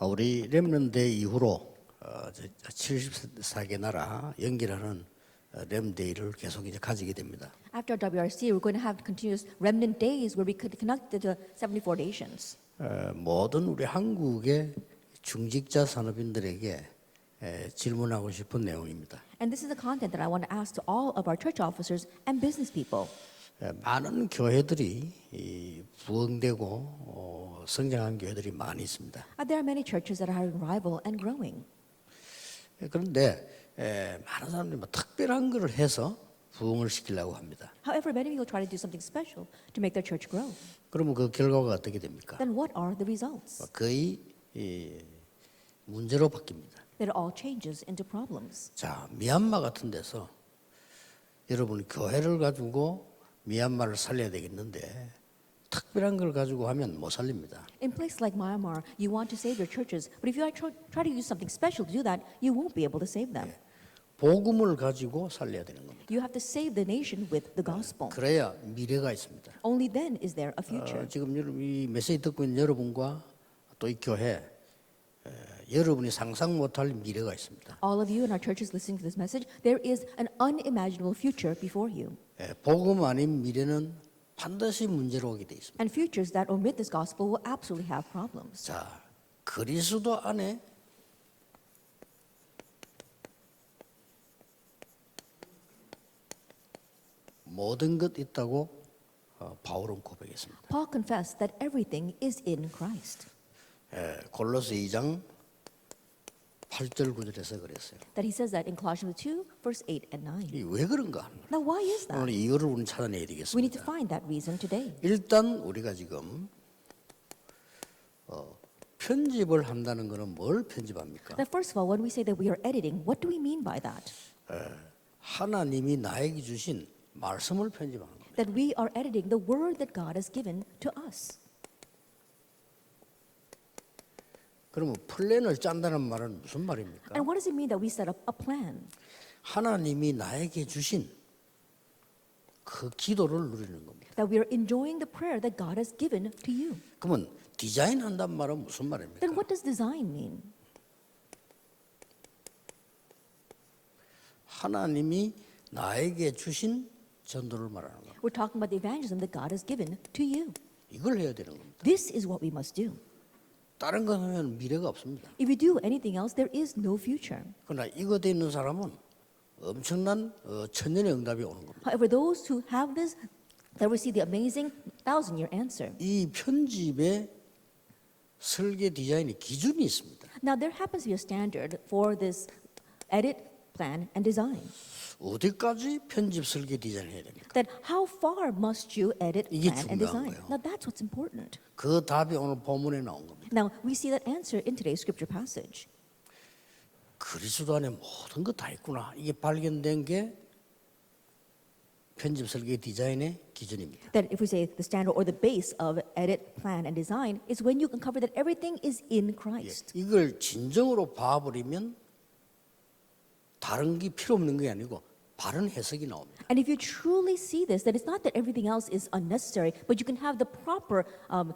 우리 렘넌트 이후로 74개 나라 연결하는 렘데이를 계속 이제 가지게 됩니다. After WRC, we're going to have continuous remnant days where we could connect to the 74 nations. 모든 우리 한국의 중직자 산업인들에게 질문하고 싶은 내용입니다. And this is the content that I want to ask to all of our church officers and business people. 많은 교회들이 부흥되고 성장한 교회들이 많이 있습니다. There are many churches that are having revival and growing. 그런데 많은 사람들이 뭐 특별한 것을 해서 부흥을 시키려고 합니다. However, many people try to do something special to make their church grow. 그러면 그 결과가 어떻게 됩니까? Then what are the results? 거의 문제로 바뀝니다. That it all changes into problems. 자, 미얀마 같은 데서 여러분 교회를 가지고 미얀마를 살려야 되겠는데 특별한 걸 가지고 하면 못 살립니다. In places like Myanmar, you want to save your churches, but if you try to use something special to do that, you won't be able to save them. 복음을 가지고 살려야 되는 겁니다. You have to save the nation with the gospel. 그래야 미래가 있습니다. Only then is there a future. 지금 여러분 이 메시지 듣고 있는 여러분과 또 이 교회 여러분이 상상 못할 미래가 있습니다. All of you in our churches listening to this message, there is an unimaginable future before you. 복음 아닌 미래는 반드시 문제로 오게 돼 있습니다. And futures that omit this gospel will absolutely have problems. 자, 그리스도 안에 모든 것 있다고 바울은 고백했습니다. Paul confessed that everything is in Christ. 골로새 2장 8절 9절에서 그랬어요. That he says that in Colossians 2, verse 8 and 9. 이게 왜 그런가? Now, why is that? 오늘 이유를 우리는 찾아내야 We need to 되겠습니다. find that reason today. 일단 우리가 지금 편집을 한다는 것은 뭘 편집합니까? That first of all, when we say that we are editing, what do we mean by that? 하나님이 나에게 주신 말씀을 편집하는 겁니다. That we are editing the word that God has given to us. 그러면 플랜을 짠다는 말은 무슨 말입니까? And what does it mean that we set up a plan? 하나님이 나에게 주신 그 기도를 누리는 겁니다. That we are enjoying the prayer that God has given to you. 그러면 디자인한단 말은 무슨 말입니까? Then what does design mean? 하나님이 나에게 주신 전도를 말하는 겁니다. We're talking about the evangelism that God has given to you. 이걸 해야 되는 겁니다. This is what we must do. 다른 거 하면 미래가 없습니다. If we do anything else, there is no future. 그러나 이거 돼 있는 사람은 엄청난 천년의 응답이 오는 겁니다. However, those who have this, they will see the amazing 1,000-year answer. 이 편집의 설계 디자인의 기준이 있습니다. Now, there happens to be a standard for this edit, plan, and design. 어디까지 편집 설계 디자인을 해야 됩니까? That how far must you edit, 이게 plan, and 중요한 design? 거예요. Now, that's what's important. 그 답이 오늘 본문에 나온 겁니다. Now, we see that answer in today's scripture passage. 그리스도 안에 모든 거 다 있구나. 이게 발견된 게 편집 설계 디자인의 기준입니다. That if we say the standard or the base of edit, plan, and design is when you uncover that everything is in Christ. 이걸 진정으로 봐버리면 다른 게 필요 없는 게 아니고 바른 해석이 나옵니다. And if you truly see this, that it's not that everything else is unnecessary, but you can have the proper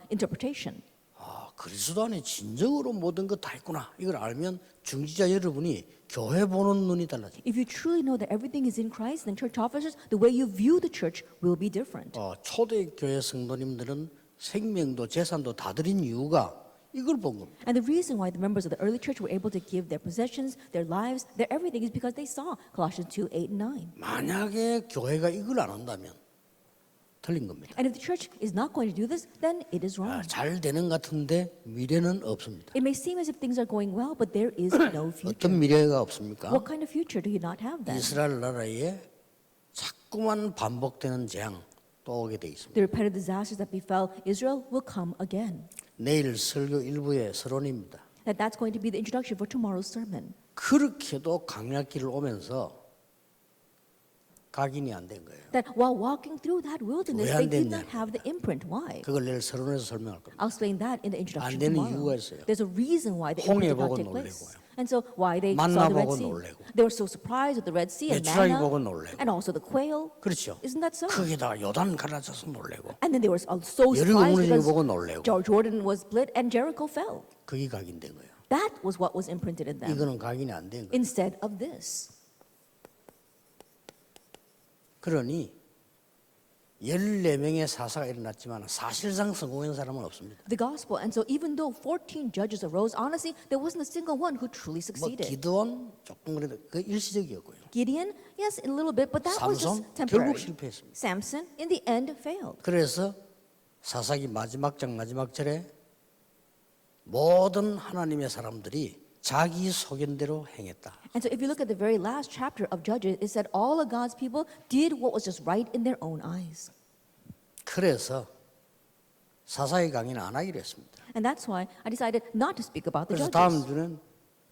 interpretation. 아, 그리스도 안에 진정으로 모든 거 다 있구나. 이걸 알면 중지자 여러분이 교회 보는 눈이 달라집니다. If you truly know that everything is in Christ, then church officers, the way you view the church will be different. 초대교회 성도님들은 생명도 재산도 다 드린 이유가 이걸 본 겁니다. And the reason why the members of the early church were able to give their possessions, their lives, their everything is because they saw Colossians 2, 8, and 9. 만약에 교회가 이걸 안 한다면 틀린 겁니다. And if the church is not going to do this, then it is wrong. 잘 되는 것 같은데 미래는 없습니다. It may seem as if things are going well, but there is no future. 어떤 미래가 없습니까? What kind of future do you not have then? 이스라엘 나라에 자꾸만 반복되는 재앙 또 오게 돼 있습니다. The repetitive disasters that befell Israel will come again. 내일 설교 1부의 서론입니다. That's going to be the introduction for tomorrow's sermon. 그렇게도 강약길을 오면서 각인이 안 된 거예요. That while walking through that wilderness, 왜안 they did 됐냐? not have the imprint. Why? 그걸 내일 서론에서 설명할 겁니다. I'll explain that in the introduction 안 되는 tomorrow. 이유가 있어요. There's a reason why the 홍해 imprint did not 보고 take place. 놀래고요. And so why they 만나 saw the Red 보고 Sea. 놀래고. They were so surprised with the Red Sea and 메추라기 manna 보고 놀래고. and also the quail. 그렇죠. Isn't that so? 거기다가 요단 갈라져서 놀래고. And then they were so 여리고 surprised 무너지는 거 보고 because 놀래고. Jordan was split and Jericho fell. 그게 각인된 거예요. That was what was imprinted in them 이거는 각인이 안 된 거예요. instead of this. 그러니 14명의 사사가 일어났지만 사실상 성공한 사람은 없습니다. The gospel. And so even though 14 judges arose, honestly, there wasn't a single one who truly 뭐 succeeded. 기드온 조금 그래도 그 일시적이었고요. Gideon, yes, a little bit, but that was just 삼손 temporary. 결국 실패했습니다. Samson, in the end, failed. 그래서 사사기 마지막 장 마지막 절에 모든 하나님의 사람들이 자기 소견대로 행했다. And so if you look at the very last chapter of Judges, it said all of God's people did what was just right in their own eyes. 그래서 사사기 강의는 안 하기로 했습니다. And that's why I decided not to speak about the 그래서 다음 Judges. 주는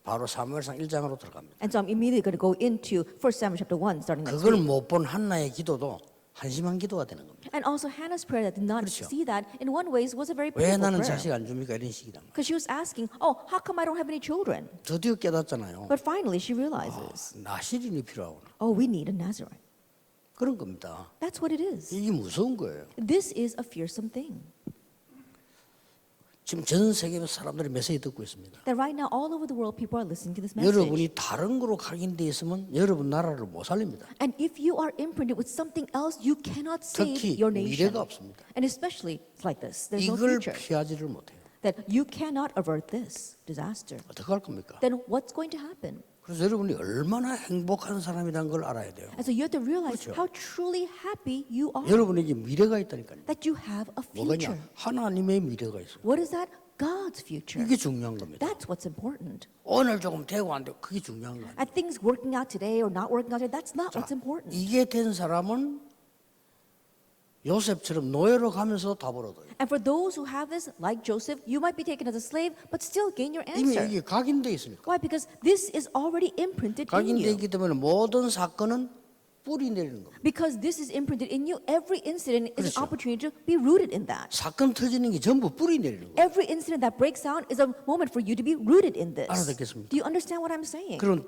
바로 사무엘상 1장으로 들어갑니다. And so I'm immediately going to go into 1 Samuel chapter 1, starting next 그걸 week. 못 본 한나의 기도도 한심한 기도가 되는 겁니다. And also Hannah's prayer that did not 그렇죠. see that, in one way, was a very 왜 painful 나는 prayer. 자식 안 줍니까 이런 식이다. Because she was asking, oh, how come I don't have any children? 드디어 깨닫잖아요. But finally she realizes, 나시린이 필요하구나. oh, we need a Nazarite. 그런 겁니다. That's what it is. 이게 무서운 거예요. This is a fearsome thing. 지금 전 세계 사람들이 메시지 듣고 있습니다. That right now, all over the world, people are listening to this message. 여러분이 다른 거로 각인돼 있으면 여러분 나라를 못 살립니다. And if you are imprinted with something else, you cannot save 특히 your nation. 미래가 없습니다. And especially it's like this. There's no 이걸 future. 피하지를 못해요. That you cannot avert this disaster. 어떻게 할 겁니까? Then what's going to happen? 그래서 여러분이 얼마나 행복한 사람이라는 걸 알아야 돼요. And so you have to realize 그렇죠. how truly happy you are. 여러분에게 미래가 있다니까요. That you have a 뭐가냐? future. 하나님의 미래가 있어요. What is that? God's future. 이게 중요한 겁니다. That's what's important. 오늘 조금 되고 안 되고 그게 중요한 거예요. And things working out today or not working out today, that's not what's important. 이게 된 사람은 요셉처럼 노예로 가면서 다 벌어둬요. And for those who have this, like Joseph, you might be taken as a slave, but still gain your 이미 answer. 이게 각인돼 있으니까. Why? Because this is already imprinted in 각인돼 you. 있기 때문에 모든 사건은 뿌리 내리는 겁니다. Because this is imprinted in you, every incident is 그렇죠. an opportunity to be rooted in that. 사건 터지는 게 전부 뿌리 내리는 거예요. Every incident that breaks out is a moment for you to be rooted in this. 알아듣겠습니까? Do you understand what I'm saying? 그럼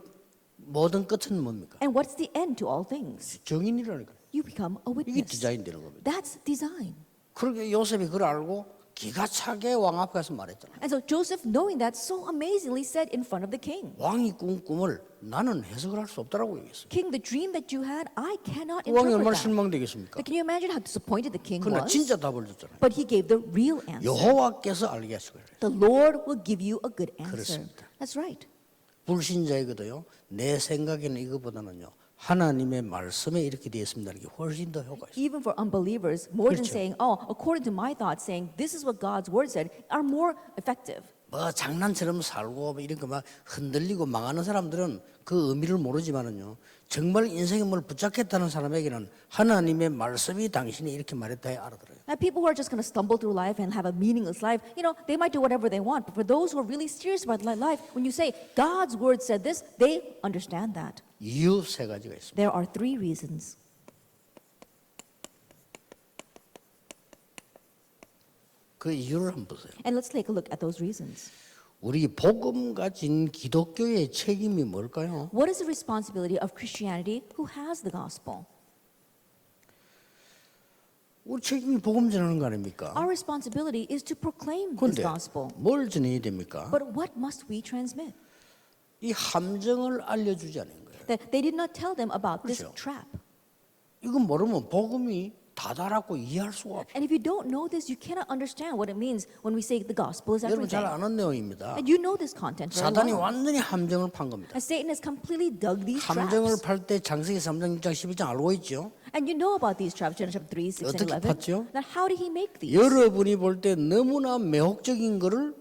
모든 끝은 뭡니까? And what's the end to all things? 정인이라니까요. You become a 이게 witness. 디자인되는 겁니다. That's design. 그렇게 요셉이 그걸 알고 기가 차게 왕 앞에 가서 말했잖아요. And so Joseph, knowing that, so amazingly said in front of the king, 왕이 꾼 꿈을 나는 해석을 할 수 없다라고 얘기했어요. King, the dream that you had, I cannot 그 왕이 interpret 얼마나 that. 실망되겠습니까? But can you imagine how disappointed the king 그러나 was? 진짜 답을 줬잖아요. But he gave the real answer. 여호와께서 알게 하시고 그래요. The Lord will give you a good answer. 그렇습니다. That's right. 불신자이거든요. 내 생각에는 이거보다는요. 하나님의 말씀에 이렇게 되어 있습니다는 게 훨씬 더 효과 있어요. Even for unbelievers, more than 그렇죠. saying, oh, according to my thoughts, saying this is what God's word said, are more effective. 뭐 장난처럼 살고 뭐 이런 거 막 흔들리고 망하는 사람들은 그 의미를 모르지만은요. 정말 인생에 뭘 붙잡겠다는 사람에게는 하나님의 말씀이 당신이 이렇게 말했다 해 알아들어요. Now, people who are just going to stumble through life and have a meaningless life, they might do whatever they want. But for those who are really serious about life, when you say God's word said this, they understand that. 이유 세 가지가 있습니다. There are three reasons. 그 이유를 한번 보세요. And let's take a look at those reasons. 우리 복음 가진 기독교의 책임이 뭘까요? What is the responsibility of Christianity who has the gospel? 우리 책임이 복음 전하는 거 아닙니까? Our responsibility is to proclaim this 그런데 gospel. 뭘 전해야 됩니까? But what must we transmit? 이 함정을 알려주지 않은 거예요. That they did not tell them about this 그렇죠. trap. 이건 모르면 복음이 다다랐고 이해할 수가 없어요. And if you don't know this, you cannot understand what it means when we say the gospel is 여러분 잘 everything. 아는 내용입니다. And you know this content very 사단이 well. 완전히 함정을 판 겁니다. And Satan has completely dug these 함정을 traps. 팔 때 장세기 3장, 6장, 12장 알고 있죠? And you know about these traps, Genesis chapter 3, 6, and 어떻게 11. 팠죠? Now, how did he make these? 여러분이 볼 때 너무나 매혹적인 거를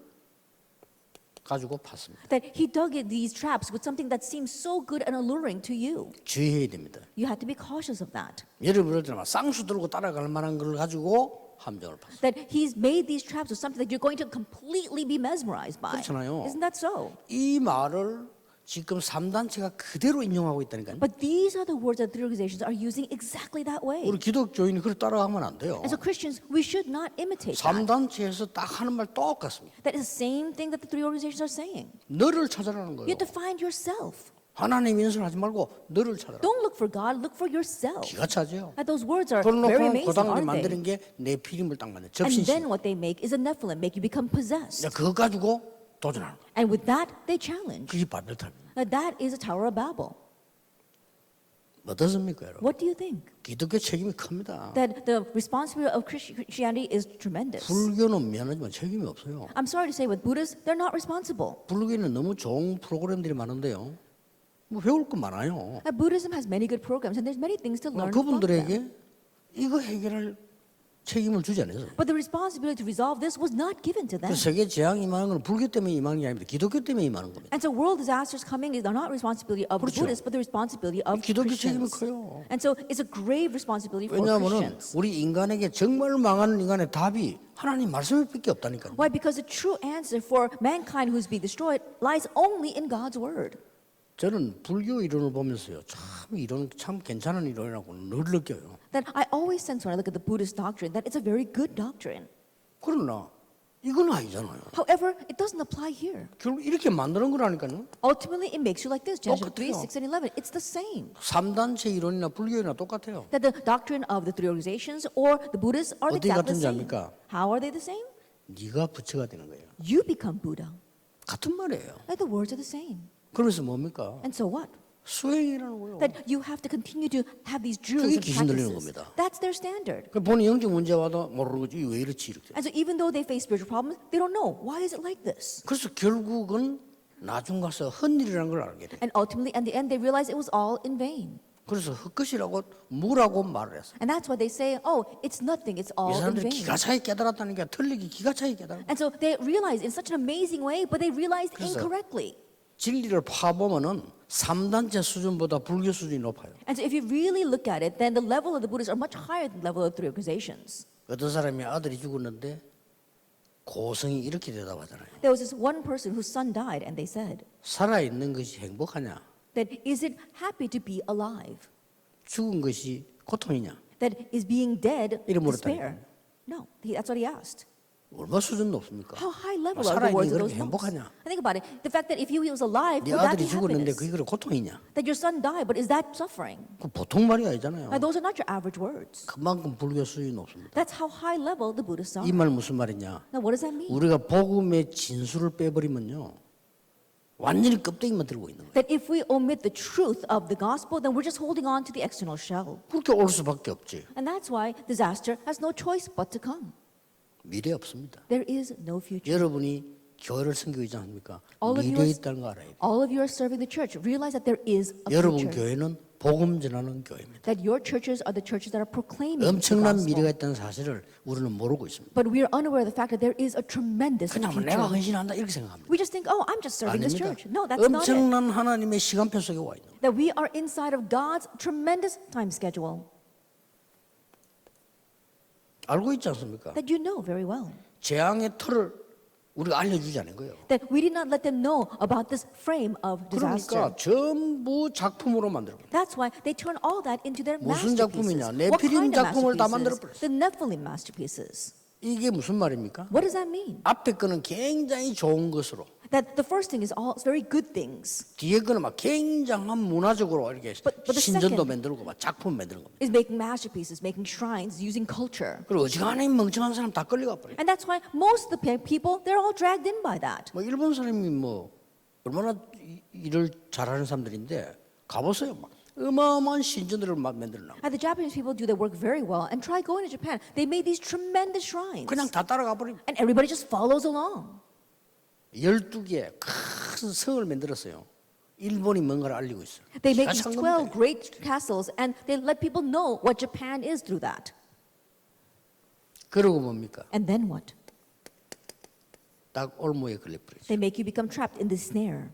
가지고 팠습니다. That he dug these traps with something that seems so good and alluring to you. 주의해야 됩니다. You have to be cautious of that. 여러분들 막 쌍수 들고 따라갈 만한 걸 가지고 함정을 팠어요. That he's made these traps with something that you're going to completely be mesmerized by. 그렇잖아요. Isn't that so? 이 말을 지금 3단체가 그대로 인용하고 있다니까요. But these are the words that the organizations are using exactly that way. 우리 기독교인이 그걸 따라가면 안 돼요. And so Christians, we should not imitate that. 3단체에서 딱 하는 말 똑같습니다. That is the same thing that the three organizations are saying. 너를 찾아라는 You 거예요. have to find yourself. 하나님 인수하지 말고 너를 찾아라. Don't look for God, look for yourself. 기가 차죠. And those words are 그걸 very 놓고 그 amazing, 당시 aren't 만드는 they? 게 네피림을 딱 만든 And 접신식. then what they make is a Nephilim, make you become possessed. 그거 가지고 도전하는 거예요. And with that, they challenge. 그게 바벨탑입니다. That is a Tower of Babel. 어떻습니까, 여러분? What do you think? 기독교 책임이 큽니다. That the responsibility of Christianity is tremendous. 불교는 미안하지만 책임이 없어요. I'm sorry to say, with Buddhists, they're not responsible. 불교에는 너무 좋은 프로그램들이 많은데요. 뭐 배울 거 많아요. Buddhism has many good programs, and there's many things to learn from them. 그분들에게 이거 해결할 책임을 주지 않았어요. But the responsibility to resolve this was not given to them. 그 세계 재앙이 임하는 건 불교 때문에 임하는 게 아닙니다. 기독교 때문에 임하는 겁니다. And so world disasters coming is not responsibility of the 그렇죠. Buddhists, but the responsibility of 기독교 책임이 Christians. 커요. And so it's a grave responsibility for 왜냐하면 Christians. 우리 인간에게 정말 망하는 인간의 답이 하나님 말씀밖에 없다니까요. Why? Because the true answer for mankind who's being destroyed lies only in God's word. 저는 불교 이론을 보면서요, 참 이론 참 괜찮은 이론이라고 늘 느껴요. That I always sense when I look at the Buddhist doctrine that it's a very good doctrine. 그러나 이건 아니잖아요. However, it doesn't apply here. 결국 이렇게 만드는 거라니까요. Ultimately, it makes you like this. Genesis 3, 똑같아요. 6, and 11. It's the same. 3단체 이론이나 불교이나 똑같아요. That the doctrine of the three organizations or the Buddhists are 어디 exactly 같은지 the same. 압니까? How are they the same? 네가 부처가 되는 거예요. You become Buddha. 같은 말이에요. Like the words are the same. 그러면서 뭡니까? And so what? 수행이라는 거예요. That you have to continue to have these drills 그게 and 귀신 들리는 practices. 겁니다. That's their standard. 그 본인 영적 문제 와도 모르는 거지 왜 이렇지 이렇게. And so even though they face spiritual problems, they don't know why is it like this. 그래서 결국은 나중 가서 헛일이라는 걸 알게 돼. And ultimately, at the end, they realize it was all in vain. 그래서 헛것이라고 뭐라고 말을 했어. And that's why they say, "Oh, it's nothing. It's 이 all in 사람들이 vain." 기가 차게 깨달았다니까 틀리기 기가 차게 깨달아. And so they realize in such an amazing way, but they realized 그래서- incorrectly. 진리를 파보면은 3단체 수준보다 불교 수준이 높아요. And so if you really look at it, then the level of the Buddhists are much higher than the level of the three organizations. 어떤 사람이 아들이 죽었는데 고성이 이렇게 대답하잖아요. There was this one person whose son died, and they said, 살아 있는 것이 행복하냐? that is it happy to be alive? 죽은 것이 고통이냐? That is being dead 이름 despair? No, that's what he asked. 얼마 수준 높습니까? How high level are the 살아있는 words 게 of those 그렇게 monks? 행복하냐? And think about it. The fact that if he was alive, 네 would that 아들이 be 죽었는데 happiness? 그게 고통이냐? That your son died, but is that suffering? 그 보통 말이 아니잖아요. Now, those are not your average words. 그만큼 불교 수준이 높습니다. That's how high level the Buddhists are. 이 말 무슨 말이냐? Now, what does that mean? 우리가 복음의 진수를 빼버리면요, 완전히 껍데기만 들고 있는 거예요. That if we omit the truth of the gospel, then we're just holding on to the external shell. 그렇게 올 수밖에 없지. And that's why disaster has no choice but to come. 미래 없습니다. There is no future. 여러분이 교회를 섬기고 있지 않습니까? All of you 미래 are- 있다는 거 알아야 돼요. All of you are serving the church. Realize that there is a 여러분 future. 교회는 복음 전하는 교회입니다. That your churches are the churches that are proclaiming the 엄청난 gospel. 미래가 있다는 사실을 우리는 모르고 있습니다. But we are unaware of the fact that there is a tremendous 그냥 내가 future. 헌신한다 이렇게 생각합니다. We just think, oh, I'm just serving this 아닙니다. church. No, that's not it. 엄청난 하나님의 시간표 속에 와 있는 거예요. That we are inside of God's tremendous time schedule 알고 있지 않습니까? that you know very well. 재앙의 틀을 우리가 알려주지 않은 거예요. That we did not let them know about this frame of disaster. 그러니까 전부 작품으로 만들고 That's why they turn all that into their 무슨 masterpieces. 작품이냐? What 네피림 kind of 작품을 다 masterpieces? 만들어버렸어요. The Nephilim masterpieces. 이게 무슨 말입니까? What does that mean? 앞에 거는 굉장히 좋은 것으로 That the first thing is all very good things. 뒤에 거는 막 굉장한 문화적으로 이렇게 But the 신전도 second- 만들고 막 작품 만드는 겁니다. Is making masterpieces, making shrines, using culture. 그리고 어지간히 멍청한 사람 다 끌려가 버려요. And that's why most of the people, they're all dragged in by that. 뭐 일본 사람이 뭐 얼마나 일을 잘하는 사람들인데 가보세요. 막 어마어마한 신전들을 막 만들어놔. And the Japanese people do their work very well. And try going to Japan. They made these tremendous shrines. 그냥 다 따라가 버리고 And everybody just follows along. 12개 큰 성을 만들었어요. 일본이 뭔가를 알리고 있어요. They 기가 make these 찬 12 겁니다. great castles and they let people know what Japan is through that. 그러고 뭡니까? And then what? 딱 올무에 걸려버리죠. They make you become trapped in this snare.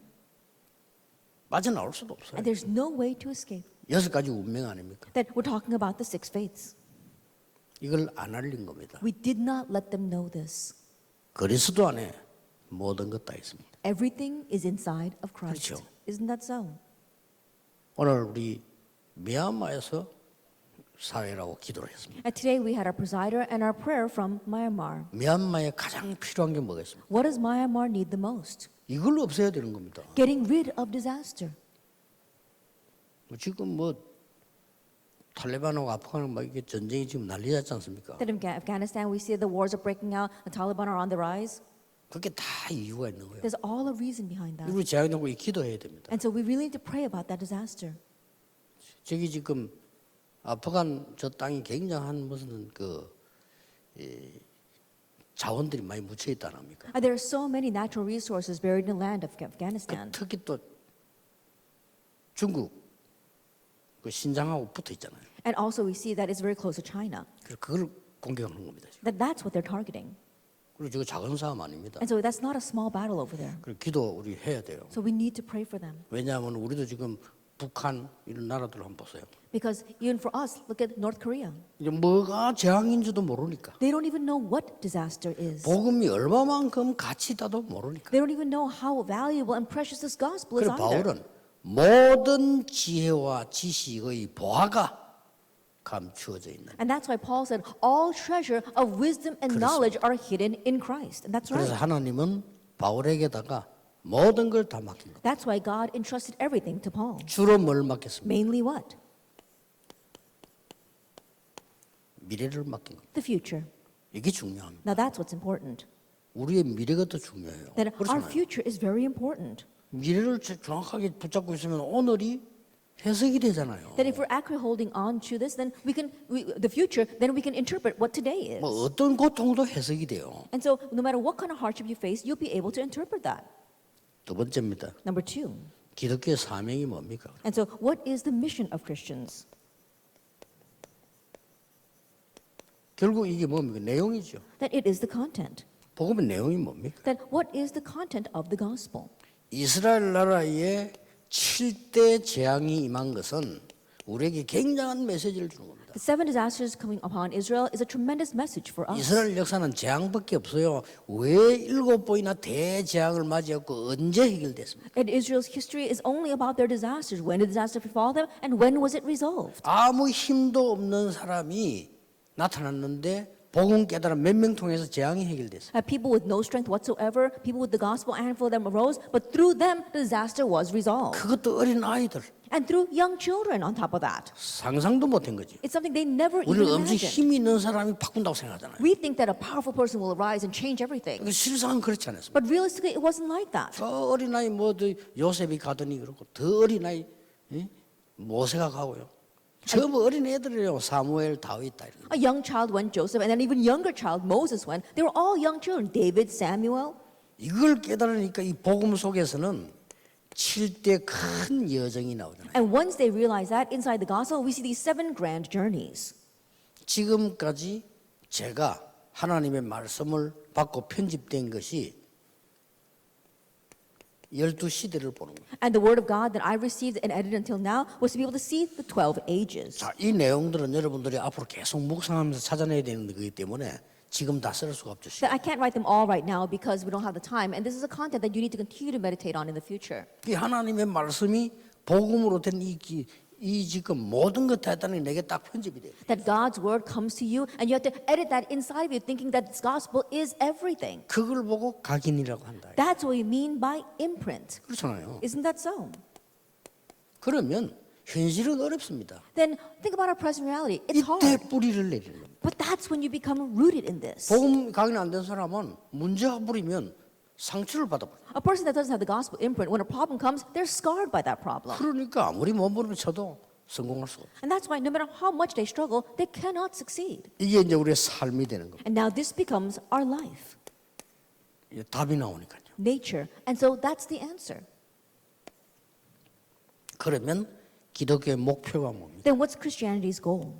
빠져나올 수도 없어요. And there's no way to escape. 6가지 운명 아닙니까? That we're talking about the six faiths. 이걸 안 알린 겁니다. We did not let them know this. 그리스도 안에 모든 것 다 있습니다. Everything is inside of Christ. 그렇죠. Isn't that so? 오늘 우리 미얀마에서 사회라고 기도를 했습니다. And today we had our presider and our prayer from Myanmar. 미얀마에 가장 필요한 게 뭐겠습니까? What does Myanmar need the most? 이걸 없애야 되는 겁니다. Getting rid of disaster. 지금 뭐 탈레반하고 아프간 막 이게 전쟁이 지금 난리 났지 않습니까? That in Afghanistan we see the wars are breaking out, the Taliban are on the rise. 그게 다 이유가 있는 거예요. There's all a reason behind that. 우리 재앙되고 기도해야 됩니다. And so we really need to pray about that disaster. 저기 지금 아프간 저 땅이 굉장한 무슨 자원들이 많이 묻혀 있다는 겁니까? There are so many natural resources buried in the land of Afghanistan. 특히 또 중국 그 신장하고 붙어 있잖아요. And also we see that it's very close to China. 그래서 그걸 공격하는 겁니다. 지금. That's what they're targeting. 그리고 저거 작은 싸움 아닙니다. And so that's not a small battle over there. 그리고 기도 우리 해야 돼요. So we need to pray for them. 왜냐하면 우리도 지금 북한 이런 나라들 한번 보세요. Because even for us, look at North Korea. 이제 뭐가 재앙인지도 모르니까. They don't even know what disaster is. 복음이 얼마만큼 가치 있다도 모르니까. They don't even know how valuable and precious this gospel is 그래서 either. 바울은 모든 지혜와 지식의 보화가 감추어져 있는. And that's why Paul said, all treasure of wisdom and knowledge are hidden in Christ. And that's 그래서 right. 하나님은 바울에게다가 모든 걸 다 맡긴 겁니다. That's why God entrusted everything to Paul. 주로 뭘 맡겼습니까? Mainly what? 미래를 맡긴 겁니다. The future. 이게 중요합니다. Now that's what's important. 우리의 미래가 더 중요해요. That our 그렇잖아요. future is very important. 미래를 정확하게 붙잡고 있으면 오늘이 해석이 되잖아요. That if we're accurately holding on to this, then the future, then we can interpret what today is. 뭐 어떤 고통도 해석이 돼요. And so no matter what kind of hardship you face, you'll be able to interpret that. 두 번째입니다. Number two. 기독교의 사명이 뭡니까? And so what is the mission of Christians? 결국 이게 뭡니까? 내용이죠. That it is the content. 복음의 내용이 뭡니까? That what is the content of the gospel? 이스라엘 나라에 7대 재앙이 임한 것은 우리에게 굉장한 메시지를 주는 겁니다. The seven disasters coming upon Israel is a tremendous message for us. 이스라엘 역사는 재앙밖에 없어요. 왜 7번이나 대재앙을 맞이했고 언제 해결됐습니까? And Israel's history is only about their disasters. When did disaster befall them, and when was it resolved? 아무 힘도 없는 사람이 나타났는데 복음 깨달은 몇 명 통해서 재앙이 해결됐어요. People with no strength whatsoever, people with the gospel, a handful of them arose, but through them the disaster was resolved. 그것도 어린 아이들 And through young children on top of that. 상상도 못한 거지. It's something they never even 우리는 엄청 imagined. 힘이 있는 사람이 바꾼다고 생각하잖아요. We think that a powerful person will arise and change everything. 실상은 그렇지 않았습니다. But realistically, it wasn't like that. 저 어린 아이 뭐더 요셉이 가더니 그렇고 더 어린 아이 모세가 가고요. 전부 어린 애들이에요. 사무엘, 다윗 다 이런. A young child went, Joseph, and an even younger child, Moses, went. They were all young children, David, Samuel. 이걸 깨달으니까 이 복음 속에서는 7대 큰 여정이 나오잖아요. And once they realized that, inside the gospel, we see these seven grand journeys. 지금까지 제가 하나님의 말씀을 받고 편집된 것이 12시대를 보는 거예요. And the word of God that I received and edited until now was to be able to see the 12 ages. 자, 이 내용들은 여러분들이 앞으로 계속 묵상하면서 찾아내야 되는 거기 때문에 지금 다 쓸 수가 없죠. That I can't write them all right now because we don't have the time. And this is a content that you need to continue to meditate on in the future. 이 하나님의 말씀이 복음으로 된 이 지금 모든 것 다 했다는 게 내게 딱 편집이 돼요. That God's word comes to you and you have to edit that inside of you thinking that this gospel is everything. 그걸 보고 각인이라고 한다. That's what we mean by imprint. 그렇잖아요. Isn't that so? 그러면 현실은 어렵습니다. Then think about our present reality. It's 이때 hard. 뿌리를 내리는 겁니다. But that's when you become rooted in this. 복음 각인 안 된 사람은 문제가 뿌리면 상처를 받아버려요. A person that doesn't have the gospel imprint, when a problem comes, they're scarred by that problem. 그러니까 아무리 몸부림쳐도 성공할 수가 없어요. And that's why no matter how much they struggle, they cannot succeed. 이게 이제 우리의 삶이 되는 겁니다. And now this becomes our life, 이제 답이 나오니까요. nature. And so that's the answer. 그러면 기독교의 목표가 뭡니까? Then what's Christianity's goal?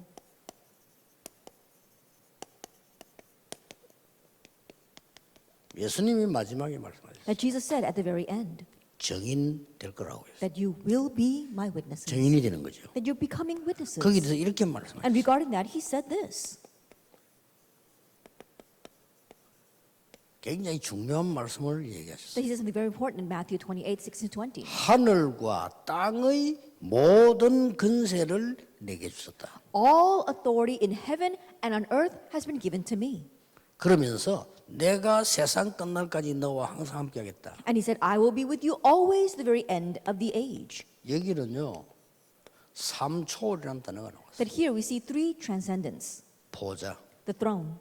예수님이 마지막에 말씀하셨어요. That Jesus said at the very end, 정인 될 거라고 했어요. that you will be my witnesses. 정인이 되는 거죠. That you're becoming witnesses. 거기에 대해서 이렇게 말씀하셨어요. And regarding that, he said this. 굉장히 중요한 말씀을 얘기하셨어요. That he said something very important in Matthew 28:16-20. 하늘과 땅의 모든 근세를 내게 주셨다. All authority in heaven and on earth has been given to me. 그러면서 내가 세상 끝날까지 너와 항상 함께하겠다. And he said, I will be with you always to the very end of the age. 여기는요, 삼초월이라는 단어가 나왔어요. That here we see three transcendents. 보좌, The throne.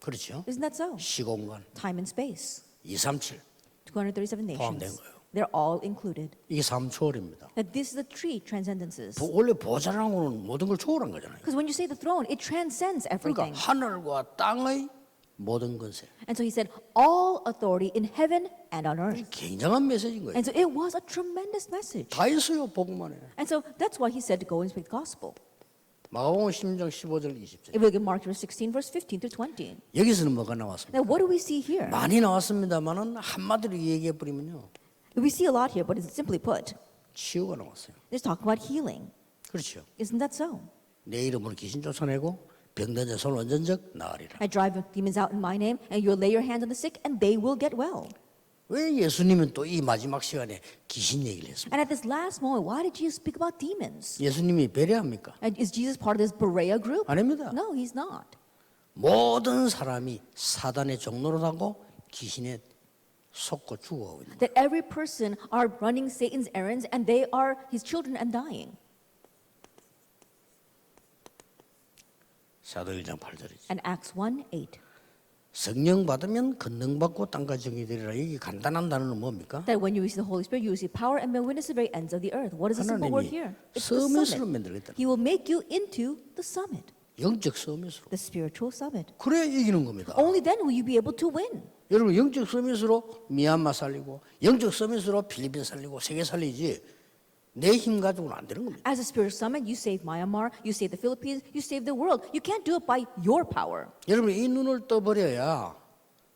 그렇죠? Isn't that so? 시공간, Time and space. 237 237 포함된 nations. 거예요. They're all included. 이게 3초월입니다. That this is the three transcendences. 원래 보좌라는 거는 모든 걸 초월한 거잖아요. Because when you say the throne, it transcends 그러니까 everything. 하늘과 땅의 모든 권세. And so he said, all authority in heaven and on earth. 굉장한 메시지인 거예요. And so it was a tremendous message. 다 있어요, 복음 안에. And so that's why he said to go and speak the gospel. 마가복음 16장 15절 20절. If we look at Mark chapter 16, verse 15 to 20. 여기서는 뭐가 나왔습니까? Now, what do we see here? 많이 나왔습니다만은 한마디로 얘기해 버리면요. We see a lot here, but it's simply put, 치유가 나왔어요. it's talking about healing. 그렇죠. Isn't that so? 내 이름으로 귀신 쫓아내고 병든 자 손 원전적 나으리라. I drive demons out in my name, and you'll lay your hands on the sick, and they will get well. 왜 예수님은 또 이 마지막 시간에 귀신 얘기를 했습니까? And at this last moment, why did Jesus speak about demons? 예수님이 배려합니까? And is Jesus part of this Berea group? 아닙니다. No, he's not. 모든 사람이 사단의 종노릇하고 귀신에 속고 죽어가고 있는 거예요. That every person are running Satan's errands, and they are his children and dying. 사도 1장 8절이죠. And Acts 1:8. 성령 받으면 권능받고 땅과 정이 되리라. 이게 간단한 단어는 뭡니까? That when you receive the Holy Spirit, you receive power and bear witness to the very ends of the earth. What is the simple word 하나님이 here? It's the 서밋으로 summit. 만들겠다. He will make you into the summit, 영적 서밋으로. the spiritual summit. 그래야 이기는 겁니다. Only then will you be able to win. 여러분 영적 서밋으로 미얀마 살리고 영적 서밋으로 필리핀 살리고 세계 살리지 내 힘 가지고는 안 되는 겁니다. As a spiritual summit, you save Myanmar, you save the Philippines, you save the world. You can't do it by your power. 여러분 이 눈을 떠버려야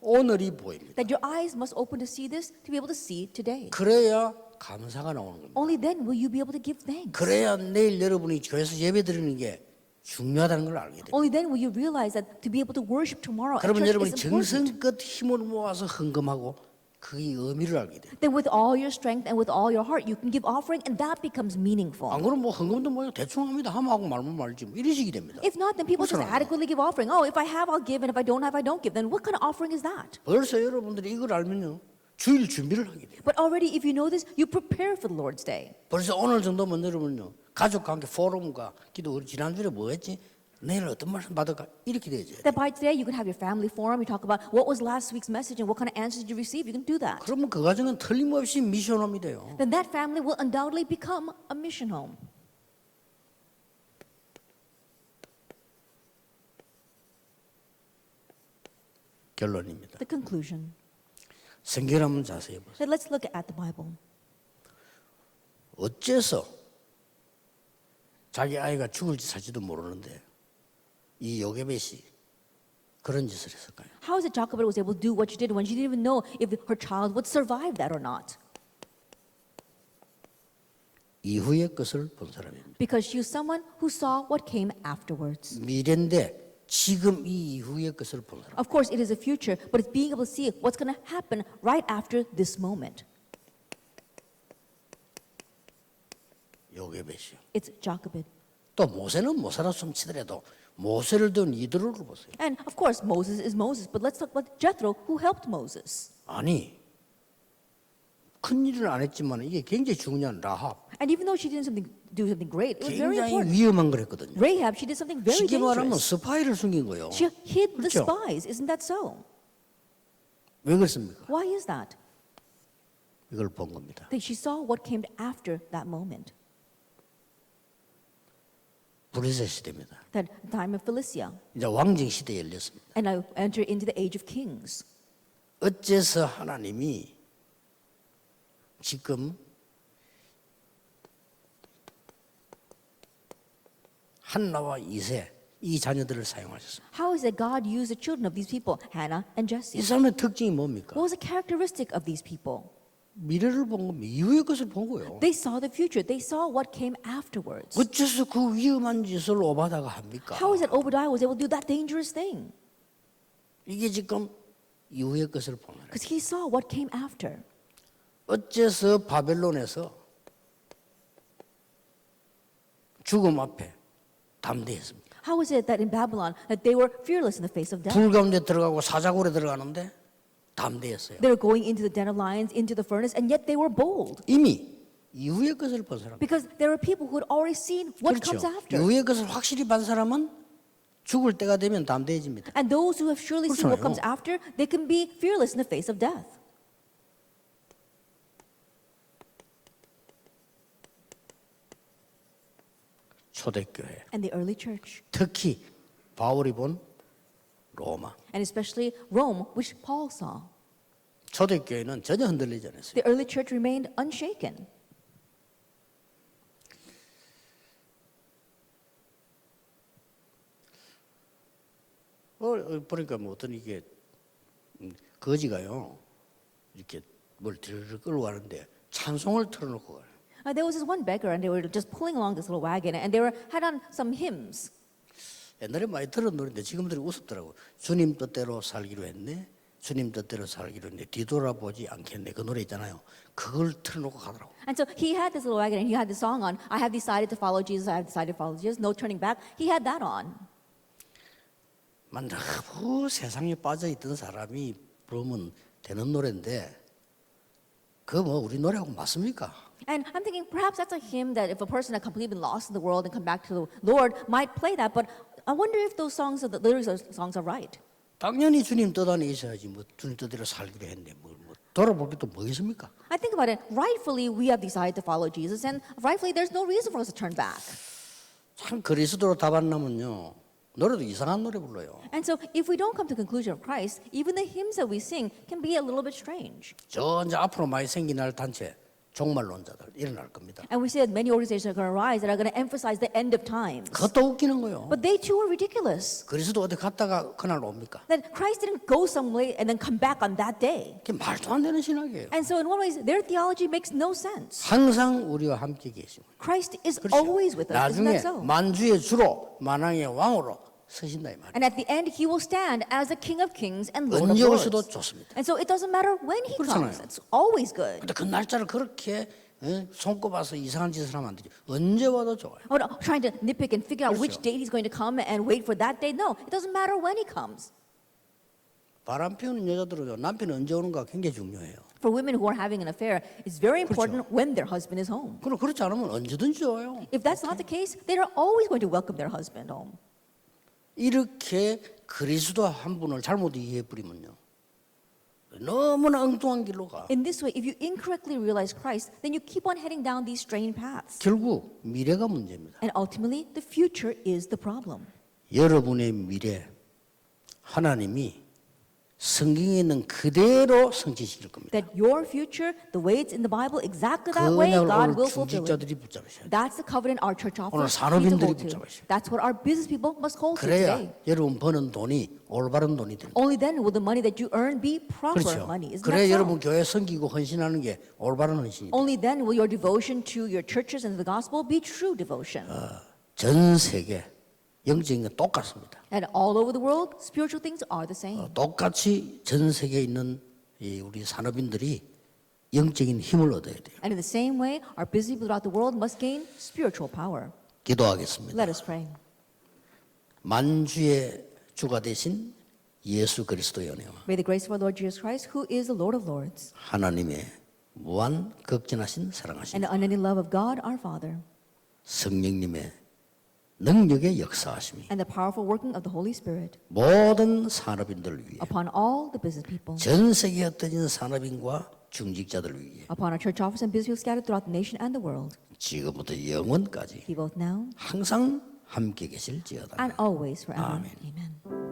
오늘이 보입니다. That your eyes must open to see this, to be able to see today. 그래야 감사가 나오는 겁니다. Only then will you be able to give thanks. 그래야 내일 여러분이 교회에서 예배 드리는 게 중요하다는 걸 알게 됩니다. Only then will you realize that to be able to worship tomorrow at 그러면 church 여러분이 is important. 정성껏 힘을 모아서 헌금하고 그 의미를 알게 돼요. Then with all your strength and with all your heart, you can give offering, and that becomes meaningful. 안 그러면 뭐 헌금도 뭐 대충 합니다. 하면 하고 말면 말지 뭐 이런 식이 됩니다. If not, then people just 그렇잖아요. adequately give offering. Oh, if I have, I'll give, and if I don't have, I don't give. Then what kind of offering is that? 벌써 여러분들이 이걸 알면요. 주일 준비를 하게 돼요. But already, if you know this, you prepare for the Lord's Day. 벌써 오늘 정도면 여러분요. 가족과 함께 포럼과 기도 우리 지난주에 뭐 했지? 내일 어떤 말씀 받을까? 이렇게 되죠. That by today, you can have your family forum. You talk about what was last week's message and what kind of answers did you receive. You can do that. 그러면 그 가정은 틀림없이 미션홈이 돼요. Then that family will undoubtedly become a mission home. 결론입니다. The conclusion. 성경을 한번 자세히 보세요. Then let's look at the Bible. 어째서 자기 아이가 죽을지 살지도 모르는데 이 요게벳이 그런 짓을 했을까요? How is it Jochebed was able to do what she did when she didn't even know if her child would survive that or not? 이후의 것을 본 사람입니다. Because she was someone who saw what came afterwards. 미래인데 지금 이 이후의 것을 본 사람. Of course, it is a future, but it's being able to see what's going to happen right after this moment. 요게벳이요. It's Jochebed. 또 모세는 모세라 숨치더라도 모세를 둔 이드로를 보세요. And of course, Moses is Moses, but let's talk about Jethro, who helped Moses. 아니 큰 일을 안 했지만 이게 굉장히 중요한 라합. And even though she didn't do something great, it was very 굉장히 important. 위험한 걸 했거든요. Rahab, she did something very 쉽게 말하면 dangerous. 스파이를 숨긴 거예요. She hid the 그렇죠? spies. Isn't that so? 왜 그렇습니까? Why is that? 이걸 본 겁니다. That she saw what came after that moment. 브레세 시대입니다. That time of Philistia. 이제 왕정 시대에 열렸습니다. And I enter into the age of kings. 어째서 하나님이 지금 한나와 이세 이 자녀들을 사용하셨습니다. How is it God used the children of these people, Hannah and 이 Jesse? 사람의 특징이 뭡니까? What was the characteristic of these people? 미래를 본 겁니다. 이후의 것을 본 거예요. They saw the future. They saw what came afterwards. 어째서 그 위험한 짓을 오바다가 합니까? How is it Obadiah was able to do that dangerous thing? 이게 지금 이후의 것을 보는 거예요. Because he saw what came after. 어째서 바벨론에서 죽음 앞에 담대했습니까? How is it that in Babylon that they were fearless in the face of death? 불 가운데 들어가고 사자굴에 들어가는데 담대했어요. They were going into the den of lions, into the furnace, and yet they were bold. 이미 이후의 것을 본 사람. Because there were people who had already seen what comes 그렇죠. after. 이후의 것을 확실히 본 사람은 죽을 때가 되면 담대해집니다. And those who have surely seen what comes 그렇잖아요. after, they can be fearless in the face of death. 초대교회, And the early church, 특히 바울이 본 로마. and especially Rome, which Paul saw. 초대교회는 전혀 흔들리지 않았어요. The early church remained unshaken. 보니까 뭐 어떤 이게 거지가요 이렇게 뭘 들을 끌고 가는데 찬송을 틀어놓고 가요. There was this one beggar, and they were just pulling along this little wagon, and they had on some hymns. 옛날에 많이 들은 노래인데 지금들이 우습더라고. 주님 뜻대로 살기로 했네. 주님 뜻대로 살기로 했네. 뒤돌아보지 않겠네. 그 노래 있잖아요. 그걸 틀어놓고 가더라고. And so he had this little wagon, and he had this song on. I have decided to follow Jesus. I have decided to follow Jesus. No turning back. He had that on. 너무 세상에 빠져 있던 사람이 부르면 되는 노래인데 그 뭐 우리 노래하고 맞습니까? And I'm thinking perhaps that's a hymn that if a person had completely been lost in the world and come back to the Lord might play that. But I wonder if those songs, the lyrics of those songs are right. 당연히 주님 뜻 안에 있어야지. 뭐 주님 뜻대로 살기로 했네. 뭐 돌아볼 게 또 뭐 있습니까? I think about it. Rightfully, we have decided to follow Jesus, and rightfully, there's no reason for us to turn back. 참 그리스도로 답 안 나면요 노래도 이상한 노래 불러요. And so, if we don't come to the conclusion of Christ, even the hymns that we sing can be a little bit strange. 저 이제 앞으로 많이 생겨날 단체 종말론자들 일어날 겁니다. And we see that many organizations are going to rise that are going to emphasize the end of times. 그것도 웃기는 거요. But they too are ridiculous. 그리스도 어디 갔다가 그날 옵니까? That Christ didn't go somewhere and then come back on that day. 그게 말도 안 되는 신학이에요. And so, in one way, their theology makes no sense. 항상 우리와 함께 계시고 Christ is 그렇죠. always with us. Isn't 나중에 that so? 만주의 주로 만왕의 왕으로 서신다 이 말이에요. And at the end, he will stand as the King of Kings and Lord of 언제 Lords. 오셔도 좋습니다. And so it doesn't matter when he 그렇잖아요. comes. It's always good. 근데 그 날짜를 그렇게 손꼽아서 이상한 짓을 하면 안 되죠. 언제 와도 좋아요. Or trying to nitpick and figure out which 그렇죠. date he's going to come and wait for that date. No, it doesn't matter when he comes. 바람 피우는 여자들은 남편이 언제 오는가 굉장히 중요해요. For women who are having an affair, it's very important when their husband is home. 그럼 그렇지 않으면 언제든지 와요. If that's not the case, they are always going to welcome their husband home. 이렇게 그리스도 한 분을 잘못 이해해 버리면요. 너무나 엉뚱한 길로 가. In this way, if you incorrectly realize Christ, then you keep on heading down these strange paths. 결국 미래가 문제입니다. And ultimately, the future is the problem. 여러분의 미래 하나님이 성경에 있는 그대로 성취시킬 겁니다. That your future, the way it's in the Bible, exactly 그 that way, 언약을 God 오늘 will fulfill it. 중직자들이 붙잡으셔야 돼요. That's the covenant our church 오늘 offers. 산업인들이 need to hold to. 붙잡으셔야 돼요. That's what our business people must hold to 그래야 today. 여러분 버는 돈이 올바른 돈이 됩니다. Only then will the money that you earn be proper 그렇죠. money. Isn't 그래야 that 여러분 so? 교회 섬기고 헌신하는 게 올바른 헌신이 돼요. Only then will your devotion to your churches and to the gospel be true devotion. 전 세계 영적인 건 똑같습니다. And all over the world, spiritual things are the same. 똑같이 전 세계에 있는 이 우리 산업인들이 영적인 힘을 얻어야 돼요. And in the same way, our busy people throughout the world must gain spiritual power. 기도하겠습니다. Let us pray. 만주의 주가 되신 예수 그리스도의 은혜와 May the grace of our Lord Jesus Christ, who is the Lord of Lords, 하나님의 무한 극진하신 사랑하심 and the unending love of God our Father, 성령님의 능력의 역사하심이 and the powerful working of the Holy Spirit 모든 산업인들을 위해 upon all the business people, 전 세계에 흩어진 산업인과 중직자들을 위해 upon our church office and business people scattered throughout the nation and the world, 지금부터 영원까지 be both now 항상 함께 계실지어다. and always forever. Amen. Amen.